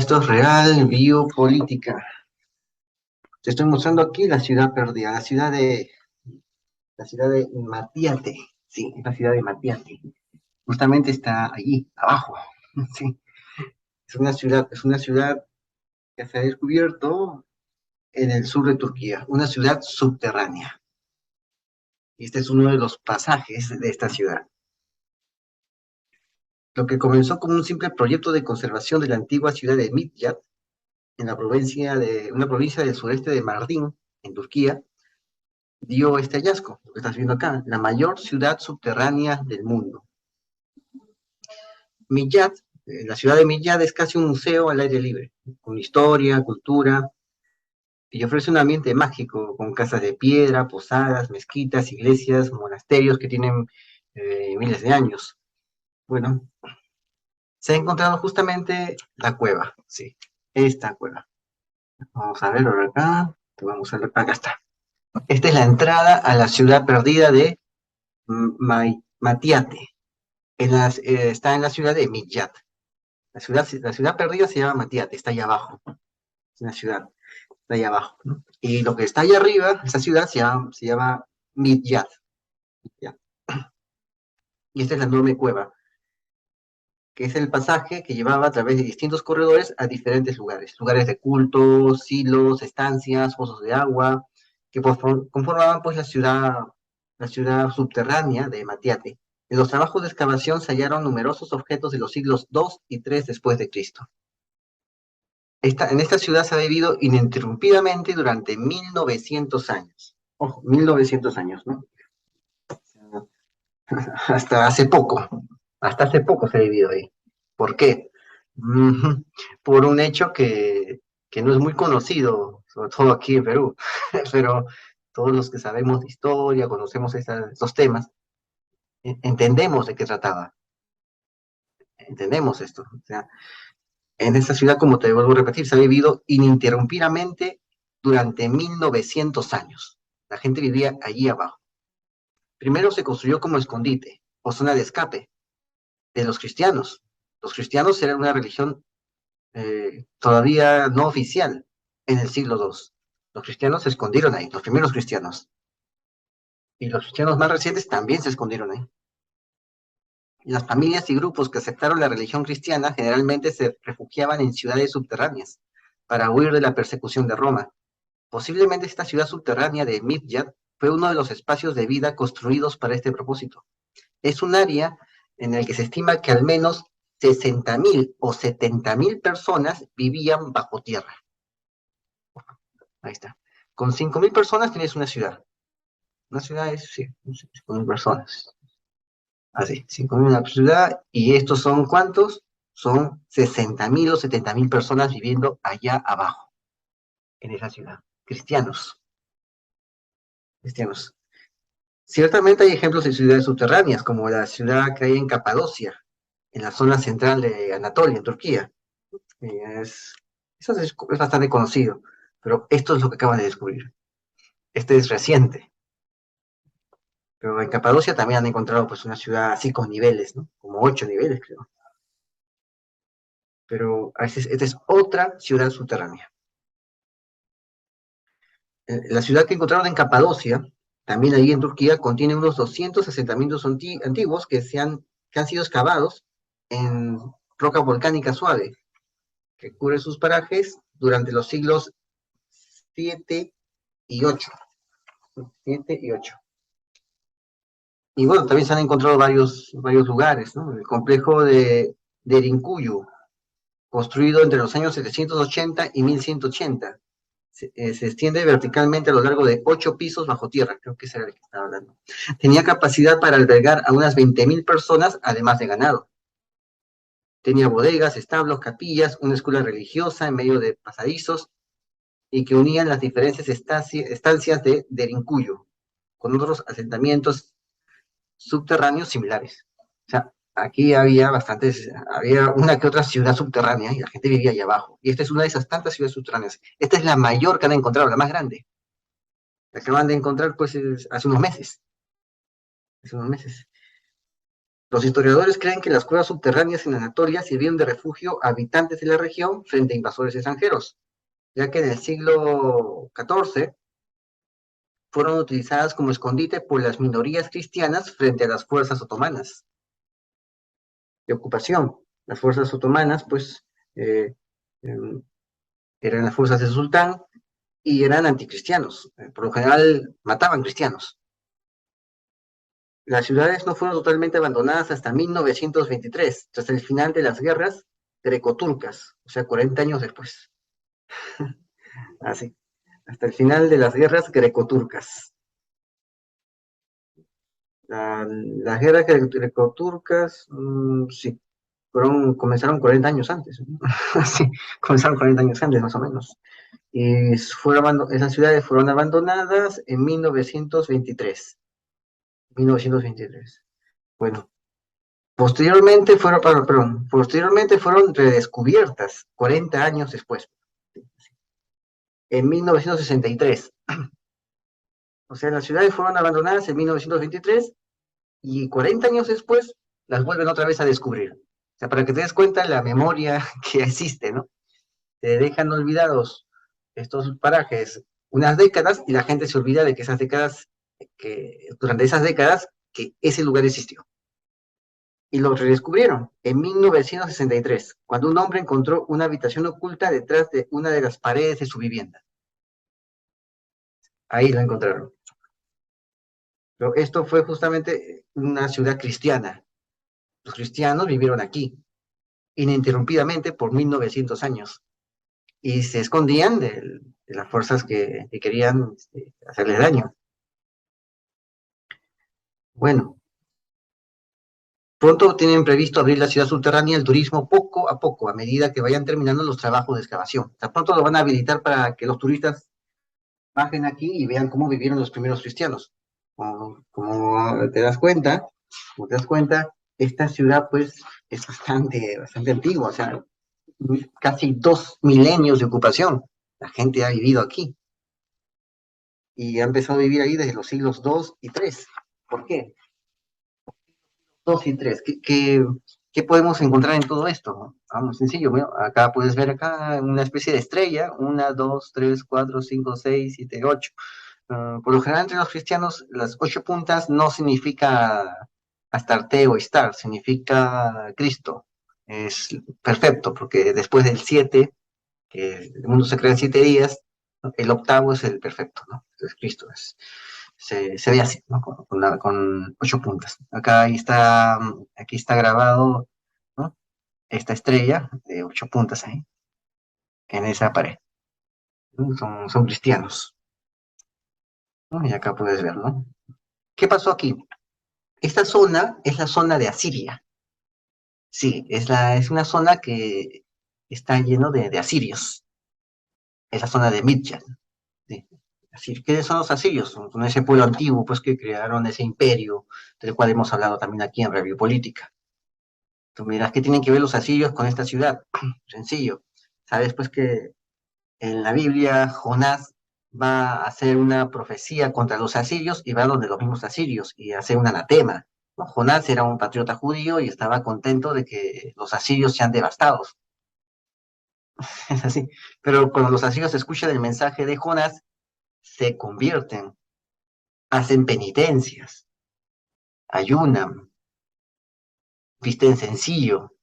Esto es real, biopolítica. Te estoy mostrando aquí la ciudad perdida, la ciudad de Matiate. Sí, es la ciudad de Matiate. Justamente está allí, abajo. Sí, es una ciudad que se ha descubierto en el sur de Turquía, una ciudad subterránea. Y este es uno de los pasajes de esta ciudad. Lo que comenzó como un simple proyecto de conservación de la antigua ciudad de Midyat, en una provincia del sureste de Mardin, en Turquía, dio este hallazgo, lo que estás viendo acá, la mayor ciudad subterránea del mundo. Midyat, la ciudad de Midyat es casi un museo al aire libre, con historia, cultura, y ofrece un ambiente mágico, con casas de piedra, posadas, mezquitas, iglesias, monasterios que tienen miles de años. Bueno, se ha encontrado justamente la cueva, sí, esta cueva. Vamos a verlo acá, vamos a ver, acá está. Esta es la entrada a la ciudad perdida de Matiate. Está en la ciudad de Midyat. La ciudad perdida se llama Matiate, está allá abajo. Es una ciudad, está allá abajo, ¿no? Y lo que está allá arriba, esa ciudad se llama Midyat. ¿Ya? Y esta es la enorme cueva, que es el pasaje que llevaba a través de distintos corredores a diferentes lugares. Lugares de culto, silos, estancias, pozos de agua, que conformaban pues la ciudad subterránea de Matiate. En los trabajos de excavación se hallaron numerosos objetos de los siglos II y III después de Cristo. En esta ciudad se ha vivido ininterrumpidamente durante 1900 años. Ojo, 1900 años, ¿no? Hasta hace poco. Hasta hace poco se ha vivido ahí. ¿Por qué? Por un hecho que no es muy conocido, sobre todo aquí en Perú, pero todos los que sabemos de historia, conocemos estos temas, entendemos de qué trataba, entendemos esto. O sea, en esta ciudad, como te vuelvo a repetir, se ha vivido ininterrumpidamente durante 1900 años. La gente vivía allí abajo. Primero se construyó como escondite o zona de escape de los cristianos. Los cristianos eran una religión todavía no oficial en el siglo II. Los cristianos se escondieron ahí, los primeros cristianos. Y los cristianos más recientes también se escondieron ahí. Y las familias y grupos que aceptaron la religión cristiana generalmente se refugiaban en ciudades subterráneas para huir de la persecución de Roma. Posiblemente esta ciudad subterránea de Midyat fue uno de los espacios de vida construidos para este propósito. Es un área en el que se estima que al menos 60.000 o 70.000 personas vivían bajo tierra. Ahí está. Con 5.000 personas tienes una ciudad. Una ciudad es, sí, 5.000 personas. Así, 5.000 una ciudad. ¿Y estos son cuántos? Son 60.000 o 70.000 personas viviendo allá abajo, en esa ciudad. Cristianos. Cristianos. Ciertamente hay ejemplos de ciudades subterráneas, como la ciudad que hay en Capadocia, en la zona central de Anatolia, en Turquía. Es, eso es bastante conocido, pero esto es lo que acaban de descubrir. Este es reciente. Pero en Capadocia también han encontrado pues una ciudad así con niveles, ¿no? Como 8 niveles, creo. Pero esta es otra ciudad subterránea. La ciudad que encontraron en Capadocia, también ahí en Turquía, contiene unos 200 asentamientos antiguos que han sido excavados en roca volcánica suave, que cubre sus parajes durante los siglos 7 y 8. 7 y 8. Y bueno, también se han encontrado varios lugares, ¿no? El complejo de Derinkuyu, construido entre los años 780 y 1180. Se extiende verticalmente a lo largo de 8 pisos bajo tierra, creo que ese era el que estaba hablando. Tenía capacidad para albergar a unas 20.000 personas, además de ganado. Tenía bodegas, establos, capillas, una escuela religiosa en medio de pasadizos y que unían las diferentes estancias de Derinkuyu con otros asentamientos subterráneos similares. O sea, aquí había una que otra ciudad subterránea y la gente vivía allá abajo. Y esta es una de esas tantas ciudades subterráneas. Esta es la mayor que han encontrado, la más grande. La acaban de encontrar pues hace unos meses. Hace unos meses. Los historiadores creen que las cuevas subterráneas en Anatolia sirvieron de refugio a habitantes de la región frente a invasores extranjeros, ya que en el siglo XIV fueron utilizadas como escondite por las minorías cristianas frente a las fuerzas otomanas de ocupación. Las fuerzas otomanas, pues, eh, eh, eran las fuerzas del sultán y eran anticristianos. Por lo general, mataban cristianos. Las ciudades no fueron totalmente abandonadas hasta 1923, tras el final de las guerras grecoturcas, o sea, 40 años después. Así, hasta el final de las guerras grecoturcas. Las guerras grecoturcas, sí, comenzaron 40 años antes. ¿No? Sí, comenzaron 40 años antes, más o menos. Y esas ciudades fueron abandonadas en 1923. 1923. Bueno, posteriormente fueron redescubiertas 40 años después, en 1963. O sea, las ciudades fueron abandonadas en 1923 y 40 años después las vuelven otra vez a descubrir. O sea, para que te des cuenta la memoria que existe, ¿no? Te dejan olvidados estos parajes unas décadas y la gente se olvida de que esas décadas, que durante esas décadas, que ese lugar existió. Y lo redescubrieron en 1963, cuando un hombre encontró una habitación oculta detrás de una de las paredes de su vivienda. Ahí lo encontraron. Pero esto fue justamente una ciudad cristiana. Los cristianos vivieron aquí, ininterrumpidamente por 1900 años, y se escondían de las fuerzas que querían hacerle daño. Bueno, pronto tienen previsto abrir la ciudad subterránea al turismo poco a poco, a medida que vayan terminando los trabajos de excavación. O sea, pronto lo van a habilitar para que los turistas bajen aquí y vean cómo vivieron los primeros cristianos. Como te das cuenta, esta ciudad pues es bastante antigua, o sea, casi 2 milenios de ocupación. La gente ha vivido aquí y ha empezado a vivir ahí desde los siglos 2 y 3. ¿Por qué? 2 y 3. ¿Qué podemos encontrar en todo esto? Vamos, sencillo. Bueno, acá puedes ver acá una especie de estrella, 1, 2, 3, 4, 5, 6, 7, 8. Por lo general, entre los cristianos, las 8 puntas no significa Astarte o Istar, significa Cristo. Es perfecto, porque después del 7, que el mundo se crea en 7 días, ¿no? El octavo es el perfecto, ¿no? Entonces Cristo se ve así, ¿no? Con 8 puntas. Aquí está grabado, ¿no? Esta estrella de 8 puntas ahí, en esa pared. ¿No? Son cristianos, ¿no? Y acá puedes ver, ¿no? ¿Qué pasó aquí? Esta zona es la zona de Asiria. Sí, es una zona que está lleno de asirios. Es la zona de Midyat. Sí. Así, ¿qué son los asirios? Son ese pueblo antiguo, pues, que crearon ese imperio, del cual hemos hablado también aquí en Review Política. Tú miras, ¿qué tienen que ver los asirios con esta ciudad? Sencillo. Sabes, pues, que en la Biblia Jonás va a hacer una profecía contra los asirios y va donde los mismos asirios y hace un anatema. ¿No? Jonás era un patriota judío y estaba contento de que los asirios sean devastados. Es así. Pero cuando los asirios escuchan el mensaje de Jonás, se convierten, hacen penitencias, ayunan, visten sencillo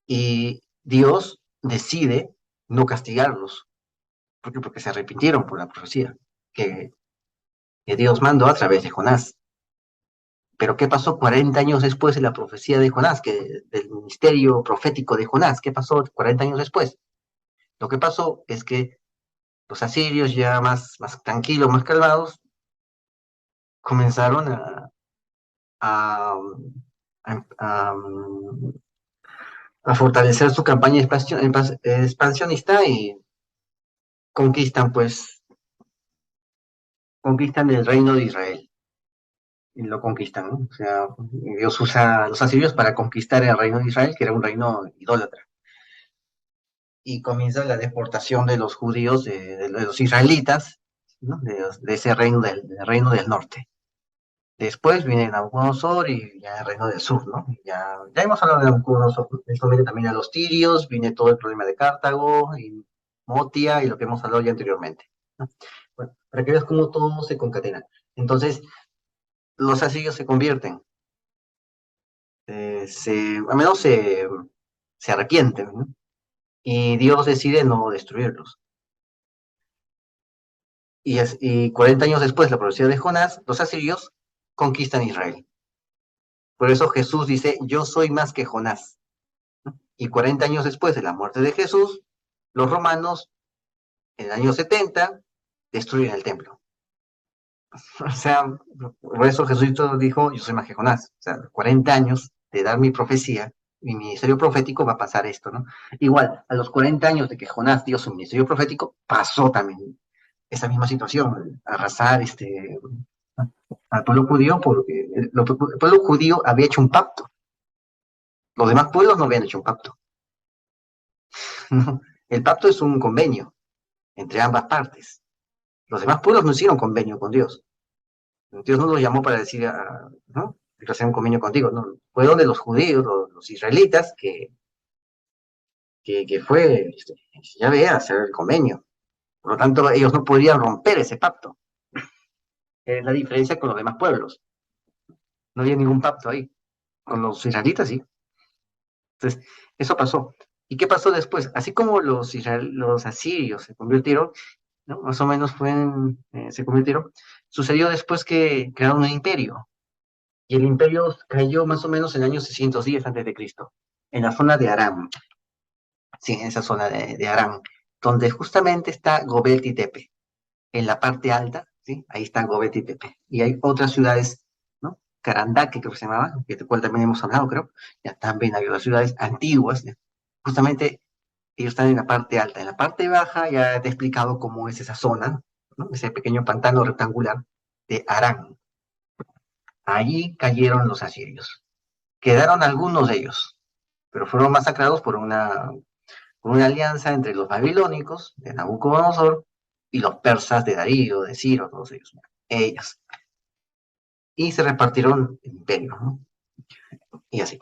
y Dios decide no castigarlos. ¿Por qué? Porque se arrepintieron por la profecía que, que Dios mandó a través de Jonás. Pero ¿qué pasó 40 años después de la profecía de Jonás, del ministerio profético de Jonás? ¿Qué pasó 40 años después? Lo que pasó es que los asirios, ya más tranquilos, más calmados, comenzaron a, a, a fortalecer su campaña expansionista y conquistan, pues, conquistan el reino de Israel. Y lo conquistan, ¿no? O sea, Dios usa a los asirios para conquistar el reino de Israel, que era un reino idólatra. Y comienza la deportación de los judíos, de los israelitas, ¿no? De ese reino del reino del norte. Después viene Nabucodonosor y ya el reino del sur, ¿no? Ya hemos hablado de Nabucodonosor, esto viene también a los tirios, viene todo el problema de Cartago y Motia y lo que hemos hablado ya anteriormente, ¿no? Bueno, para que veas cómo todo se concatena. Entonces, los asirios se convierten, al menos se arrepienten, ¿no? Y Dios decide no destruirlos. Y 40 años después, la profecía de Jonás, los asirios conquistan Israel. Por eso Jesús dice, yo soy más que Jonás. Y 40 años después de la muerte de Jesús, los romanos, en el año 70, destruyen el templo. O sea, por eso Jesucristo dijo, yo soy más que Jonás. O sea, 40 años de dar mi profecía, mi ministerio profético va a pasar esto, ¿no? Igual, a los 40 años de que Jonás dio su ministerio profético, pasó también esa misma situación, arrasar al pueblo judío, porque el pueblo judío había hecho un pacto. Los demás pueblos no habían hecho un pacto. El pacto es un convenio entre ambas partes. Los demás pueblos no hicieron convenio con Dios. Dios no los llamó para decir, ¿no? Quiero hacer un convenio contigo. No, fue donde los judíos, los israelitas, que fue, ya vea, hacer el convenio. Por lo tanto, ellos no podrían romper ese pacto. Es la diferencia con los demás pueblos. No había ningún pacto ahí. Con los israelitas, sí. Entonces, eso pasó. ¿Y qué pasó después? Así como los asirios se convirtieron, ¿no? Más o menos se convirtieron, sucedió después que crearon un imperio. Y el imperio cayó más o menos en el año 610 antes de Cristo, en la zona de Aram, sí, en esa zona de Aram, donde justamente está Gobekli Tepe, en la parte alta, ¿sí? Ahí está Gobekli Tepe. Y hay otras ciudades, ¿no? Karandake, creo que se llamaba, de cual también hemos hablado, creo. Ya también hay otras ciudades antiguas, ¿ya? Justamente ellos están en la parte alta. En la parte baja ya te he explicado cómo es esa zona, ¿no? Ese pequeño pantano rectangular de Aram. Allí cayeron los asirios. Quedaron algunos de ellos, pero fueron masacrados por una alianza entre los babilónicos de Nabucodonosor y los persas de Darío, de Ciro, todos ellos. Y se repartieron el imperio, ¿no? Y así.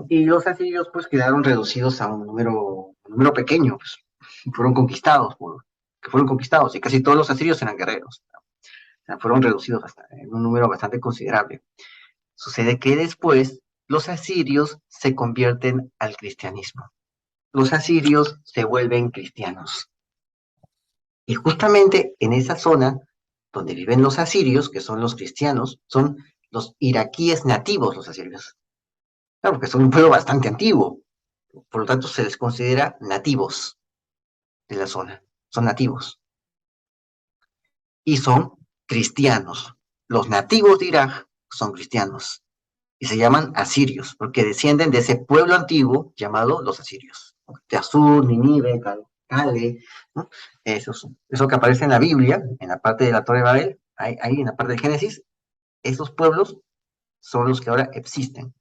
Y los asirios pues quedaron reducidos a un número pequeño, pues, fueron conquistados, y casi todos los asirios eran guerreros. O sea, fueron reducidos en un número bastante considerable. Sucede que después los asirios se convierten al cristianismo. Los asirios se vuelven cristianos. Y justamente en esa zona donde viven los asirios, que son los cristianos, son los iraquíes nativos, los asirios. Claro, porque son un pueblo bastante antiguo. Por lo tanto, se les considera nativos de la zona. Son nativos. Y son cristianos. Los nativos de Irak son cristianos. Y se llaman asirios, porque descienden de ese pueblo antiguo llamado los asirios. De Asur, Nínive, Cale, ¿no? Eso que aparece en la Biblia, en la parte de la Torre de Babel, ahí en la parte de Génesis, esos pueblos son los que ahora existen,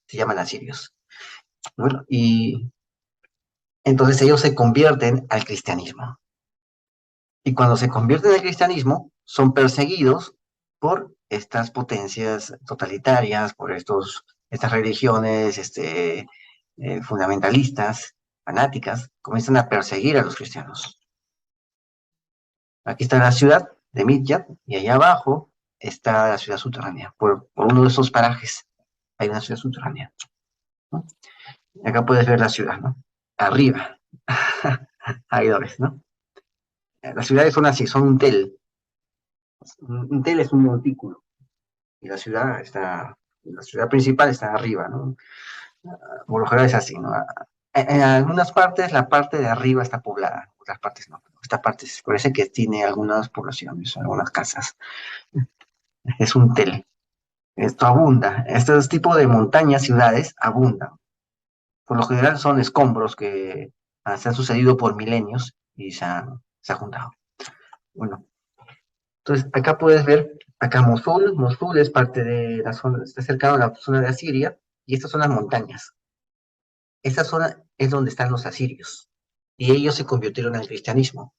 se llaman asirios. Bueno, y entonces ellos se convierten al cristianismo. Y cuando se convierten al cristianismo, son perseguidos por estas potencias totalitarias, por estas religiones fundamentalistas, fanáticas, comienzan a perseguir a los cristianos. Aquí está la ciudad de Midyat, y allá abajo está la ciudad subterránea. Por uno de esos parajes hay una ciudad subterránea, ¿no? Y acá puedes ver la ciudad, ¿no? Arriba. Ahí lo ves, ¿no? Las ciudades son así, son un tel. Un tel es un montículo. Y la ciudad principal está arriba, ¿no? Por lo general es así, ¿no? En algunas partes, la parte de arriba está poblada, otras partes no. Esta parte parece que tiene algunas poblaciones, algunas casas. Es un tel. Esto abunda. Estos tipos de montañas, ciudades, abundan. Por lo general son escombros que se han sucedido por milenios y se han juntado. Bueno, entonces acá puedes ver, acá Mosul es parte de la zona, está cercano a la zona de Asiria, y estas son las montañas. Esta zona es donde están los asirios, y ellos se convirtieron al cristianismo.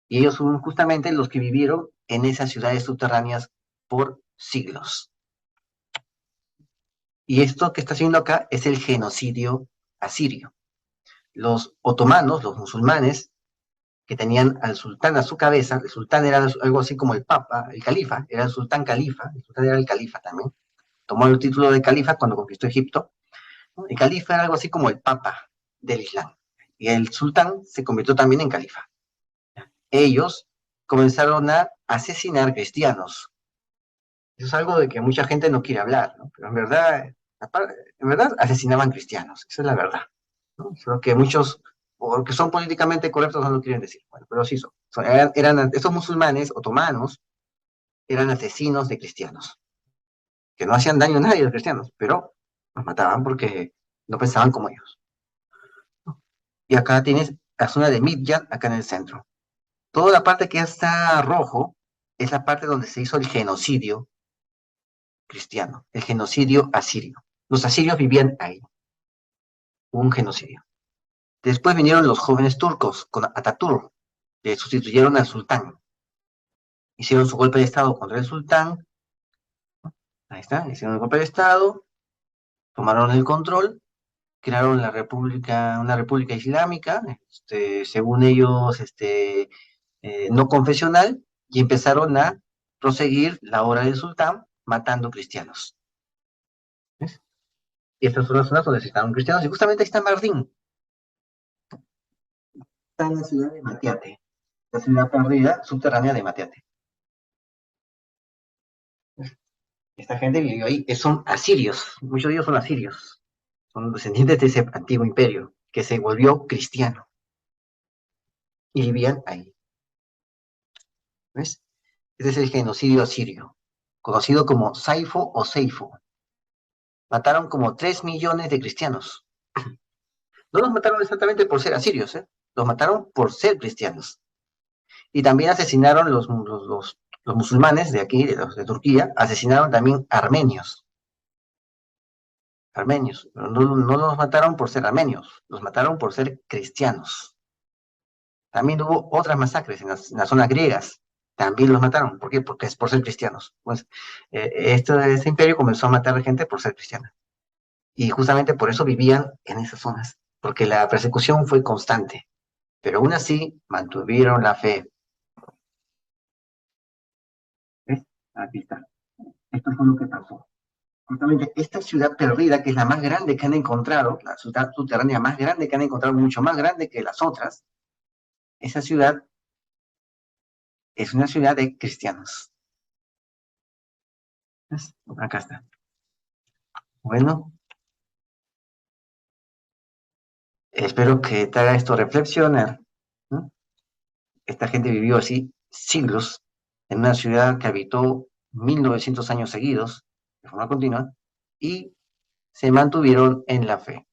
Y ellos son justamente los que vivieron en esas ciudades subterráneas por siglos. Y esto que está haciendo acá es el genocidio asirio. Los otomanos, los musulmanes, que tenían al sultán a su cabeza, el sultán era algo así como el papa, el califa, era el sultán califa, el sultán era el califa también, tomó el título de califa cuando conquistó Egipto, ¿no? El califa era algo así como el papa del Islam, y el sultán se convirtió también en califa. Ellos comenzaron a asesinar cristianos. Eso es algo de que mucha gente no quiere hablar, ¿no? Pero en verdad asesinaban cristianos, esa es la verdad, ¿no? Solo que muchos, porque son políticamente correctos, no lo quieren decir. Bueno, pero sí estos musulmanes otomanos eran asesinos de cristianos, que no hacían daño a nadie a los cristianos, pero los mataban porque no pensaban como ellos. Y acá tienes la zona de Midyat, acá en el centro. Toda la parte que está rojo es la parte donde se hizo el genocidio cristiano, el genocidio asirio. Los asirios vivían ahí, hubo un genocidio. Después vinieron los jóvenes turcos con Ataturk, que sustituyeron al sultán. Hicieron su golpe de estado contra el sultán, ahí está, hicieron el golpe de estado, tomaron el control, crearon una república islámica, según ellos, no confesional, y empezaron a proseguir la obra del sultán matando cristianos. ¿Ves? Y estas son las zonas donde se estaban cristianos, y justamente ahí está Mardin, está en la ciudad de Matiate, la ciudad perdida subterránea de Matiate. Esta gente vivió ahí, son asirios, muchos de ellos son asirios, son descendientes de ese antiguo imperio que se volvió cristiano y vivían ahí. ¿Ves? Ese es el genocidio asirio, conocido como Saifo o Seifo. Mataron como 3 millones de cristianos. No los mataron exactamente por ser asirios, ¿eh? Los mataron por ser cristianos. Y también asesinaron los musulmanes de aquí, de Turquía, asesinaron también armenios. Armenios. Pero no los mataron por ser armenios, los mataron por ser cristianos. También hubo otras masacres en las zonas griegas. También los mataron. ¿Por qué? Porque es por ser cristianos. Pues este imperio comenzó a matar gente por ser cristiana. Y justamente por eso vivían en esas zonas, porque la persecución fue constante. Pero aún así mantuvieron la fe. ¿Ves? Aquí está. Esto fue lo que pasó. Justamente esta ciudad perdida, que es la más grande que han encontrado, la ciudad subterránea más grande que han encontrado, mucho más grande que las otras, esa ciudad es una ciudad de cristianos. ¿Ves? Acá está. Bueno, espero que te haga esto reflexionar, ¿no? Esta gente vivió así siglos en una ciudad que habitó 1900 años seguidos, de forma continua, y se mantuvieron en la fe.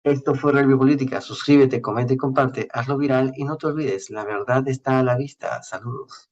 Esto fue Review Política. Suscríbete, comenta y comparte, hazlo viral y no te olvides, la verdad está a la vista. Saludos.